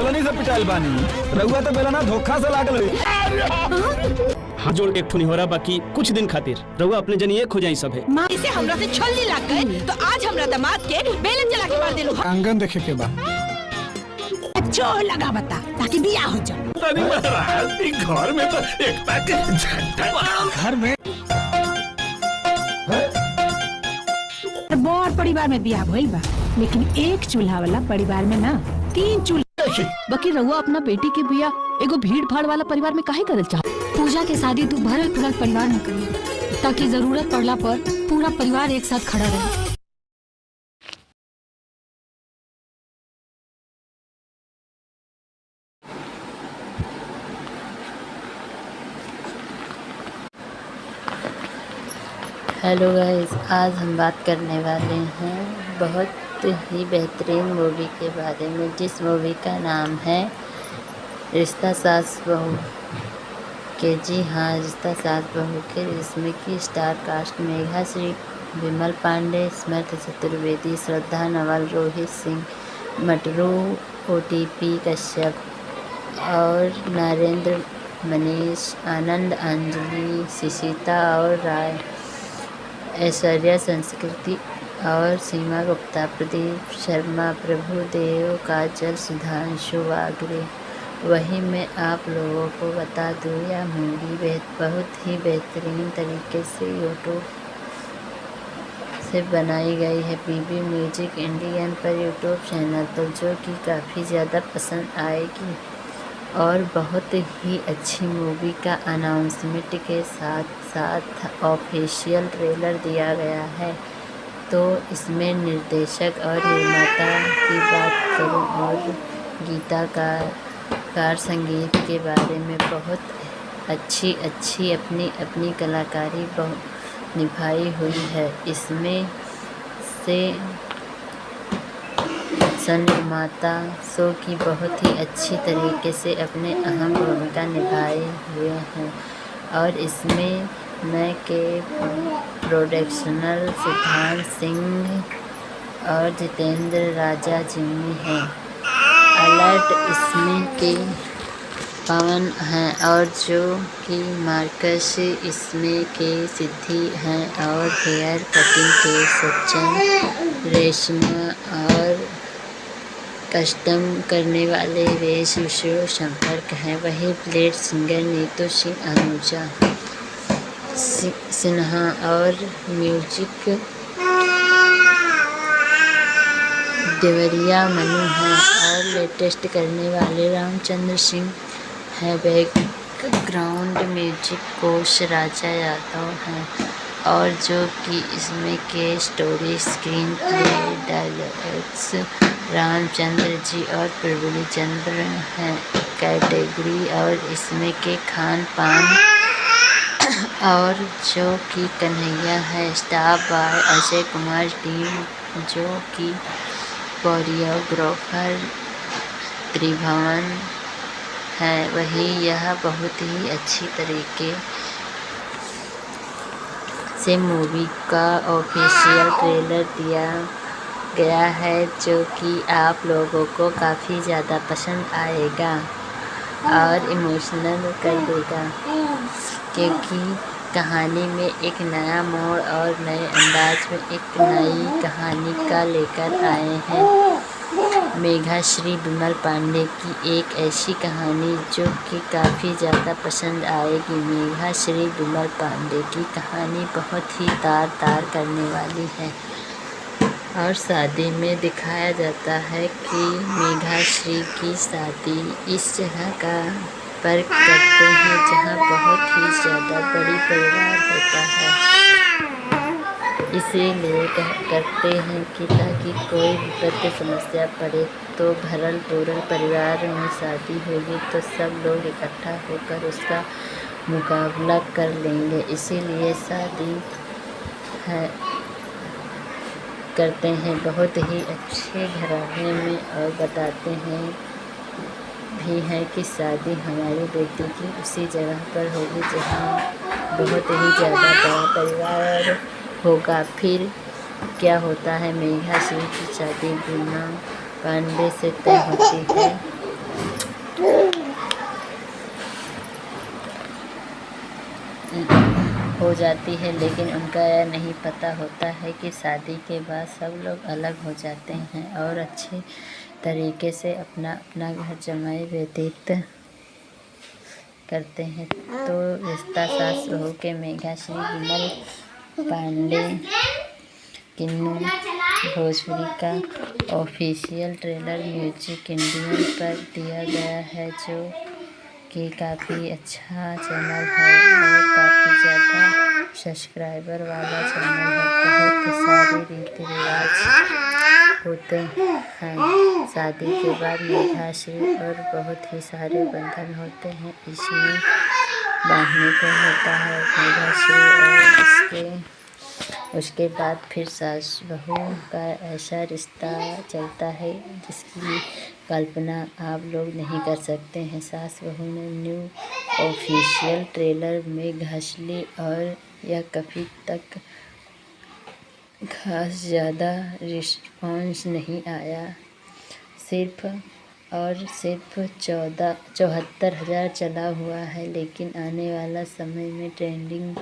छोलनी से पिटाइल बानी। रउआ तो बेला ना धोखा से लागल। हाथ जोड़ के ठुनी हो रहा, बाकी कुछ दिन खातिर रउआ अपने जनिए खो जाई सब है। माँ इसे हमरा से छलनी लाग गए तो आज हमरा दामाद के बेलन जला के मार देलू। आंगन देखे के बा। जोर लगा बता ताकि बिया हो जाए। घर में तो एक घर में बड़ परिवार में बिया भइल बा, लेकिन एक चूल्हा वाला परिवार में ना 3 चूल्हा। बाकी रउआ अपना बेटी के बिया एगो भीड़ भाड़ वाला परिवार में काहे करल चाह? पूजा के शादी तू भरल पूरल परिवार में करिए ताकि जरूरत पड़ला पर पूरा परिवार एक साथ खड़ा रहे। हेलो गाइस, आज हम बात करने वाले हैं बहुत ही बेहतरीन मूवी के बारे में, जिस मूवी का नाम है रिश्ता सास बहू के। जी हाँ, रिश्ता सास बहू के। इसमें की स्टार कास्ट मेघा श्री, विमल पांडे, स्मृति चतुर्वेदी, श्रद्धा नवल, रोहित सिंह, मटरू, ओटीपी कश्यप और नरेंद्र, मनीष, आनंद, अंजलि, शिशिता और राय, ऐश्वर्या, संस्कृति और सीमा गुप्ता, प्रदीप शर्मा, प्रभुदेव, काजल, सुधांशु वागरे। वही मैं आप लोगों को बता दूँ, यह मूवी बहुत ही बेहतरीन तरीके से यूट्यूब से बनाई गई है पीबी म्यूजिक इंडियन पर यूट्यूब चैनल पर, जो कि काफ़ी ज़्यादा पसंद आएगी। और बहुत ही अच्छी मूवी का अनाउंसमेंट के साथ साथ ऑफिशियल ट्रेलर दिया गया है। तो इसमें निर्देशक और निर्माता की बात करूं और गीतकार संगीत के बारे में, बहुत अच्छी अपनी कलाकारी निभाई हुई है। इसमें से निर्माता शो की बहुत ही अच्छी तरीके से अपने अहम भूमिका निभाए हुए हैं। और इसमें मैं के प्रोडक्शनल सिद्धांत सिंह और जितेंद्र राजा जिम्मी हैं। अलर्ट इसमें के पवन हैं और जो कि मार्कस इसमें के सिद्धि हैं और हेयर कटिंग के सचिन, रेशमा और कस्टम करने वाले वेश विष्णु संपर्क हैं। वही प्लेट सिंगर नीतू सिंह, अनुजा सिन्हा और म्यूजिक देवरिया मनु हैं और लेटेस्ट करने वाले रामचंद्र सिंह हैं। बैकग्राउंड म्यूजिक कोच राजा यादव हैं और जो कि इसमें के story, screenplay, dialogues Ramchandra ji और प्रभुली चंद्र हैं। कैटेगरी और इसमें के खान पान और जो कि कन्हैया है। Star by Ajay Kumar team, जो कि कोरियोग्राफर त्रिभुवन है। वही यह बहुत ही अच्छी तरीके से मूवी का ऑफिशियल ट्रेलर दिया गया है, जो कि आप लोगों को काफ़ी ज़्यादा पसंद आएगा और इमोशनल कर देगा, क्योंकि कहानी में एक नया मोड़ और नए अंदाज में एक नई कहानी का लेकर आए हैं। मेघा श्री विमल पांडे की एक ऐसी कहानी जो कि काफ़ी ज़्यादा पसंद आएगी। मेघा श्री विमल पांडे की कहानी बहुत ही तार करने वाली है और शादी में दिखाया जाता है कि मेघा श्री की शादी इस जगह पर करते हैं जहाँ बहुत ही ज़्यादा बड़ी परिवार होता है। इसीलिए करते हैं कि ताकि कोई विपत्ति समस्या पड़े तो भरल पूरल परिवार में शादी होगी तो सब लोग इकट्ठा होकर उसका मुकाबला कर लेंगे। इसीलिए शादी है करते हैं बहुत ही अच्छे घराने में और बताते हैं भी है कि शादी हमारी बेटी की उसी जगह पर होगी जहाँ बहुत ही ज़्यादा बड़ा परिवार होगा। फिर क्या होता है, मेघा सिंह की शादी बीना पांडे से तय होती है हो जाती है, लेकिन उनका यह नहीं पता होता है कि शादी के बाद सब लोग अलग हो जाते हैं और अच्छे तरीके से अपना अपना घर जमाई व्यतीत करते हैं। तो रिश्ता सास बहू के मेघाश्री विमल पांडे किन्नू भोजपुरी का ऑफिशियल ट्रेलर म्यूजिक इंडियन पर दिया गया है, जो कि काफ़ी अच्छा चैनल है और काफ़ी ज़्यादा सब्सक्राइबर वाला चैनल है। बहुत सारे रीति रिवाज होते हैं शादी के बाद मेघाश्री और बहुत ही सारे बंधन होते हैं। इसमें बांधने को होता है मेघाश्री और उसके बाद फिर सास बहू का ऐसा रिश्ता चलता है जिसकी कल्पना आप लोग नहीं कर सकते हैं। सास बहू ने न्यू ऑफिशियल ट्रेलर में घासली और यह कभी तक खास ज़्यादा रिस्पॉन्स नहीं आया, सिर्फ 74,000 चला हुआ है, लेकिन आने वाला समय में ट्रेंडिंग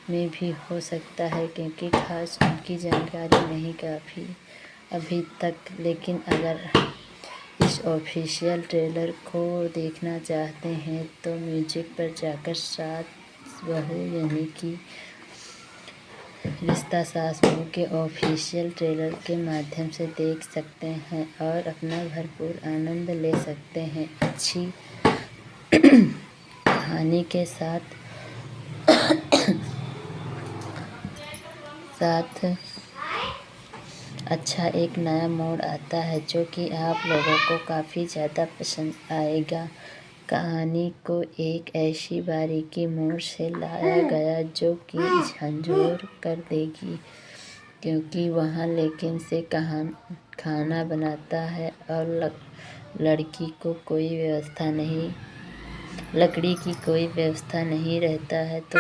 में भी हो सकता है क्योंकि खास उनकी जानकारी नहीं काफ़ी अभी तक। लेकिन अगर इस ऑफिशियल ट्रेलर को देखना चाहते हैं तो म्यूजिक पर जाकर सास बहू यानी कि रिश्ता सास बहू के ऑफिशियल ट्रेलर के माध्यम से देख सकते हैं और अपना भरपूर आनंद ले सकते हैं। अच्छी कहानी के साथ अच्छा एक नया मोड़ आता है जो कि आप लोगों को काफ़ी ज़्यादा पसंद आएगा। कहानी को एक ऐसी बारीकी मोड़ से लाया गया जो कि झंझोर कर देगी, क्योंकि वहाँ लेकिन से खाना बनाता है और लकड़ी की कोई व्यवस्था नहीं रहता है, तो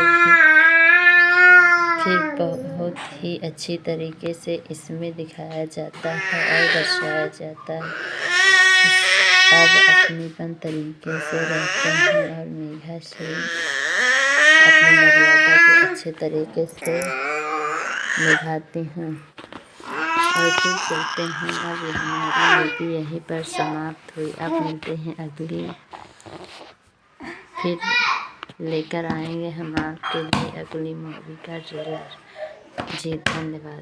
फिर बहुत ही अच्छी तरीके से इसमें दिखाया जाता है और दर्शाया जाता है। सब अपनीपन तरीके से रहते हैं और मेघाश्री अपनी मर्यादा को अच्छे तरीके से निभाती हैं और फिर चलते हैं। अब हमारी मूवी यहीं पर समाप्त हुई। अब मिलते हैं अगली, फिर लेकर आएंगे हम आपके लिए अगली मूवी का ट्रेलर। जी धन्यवाद।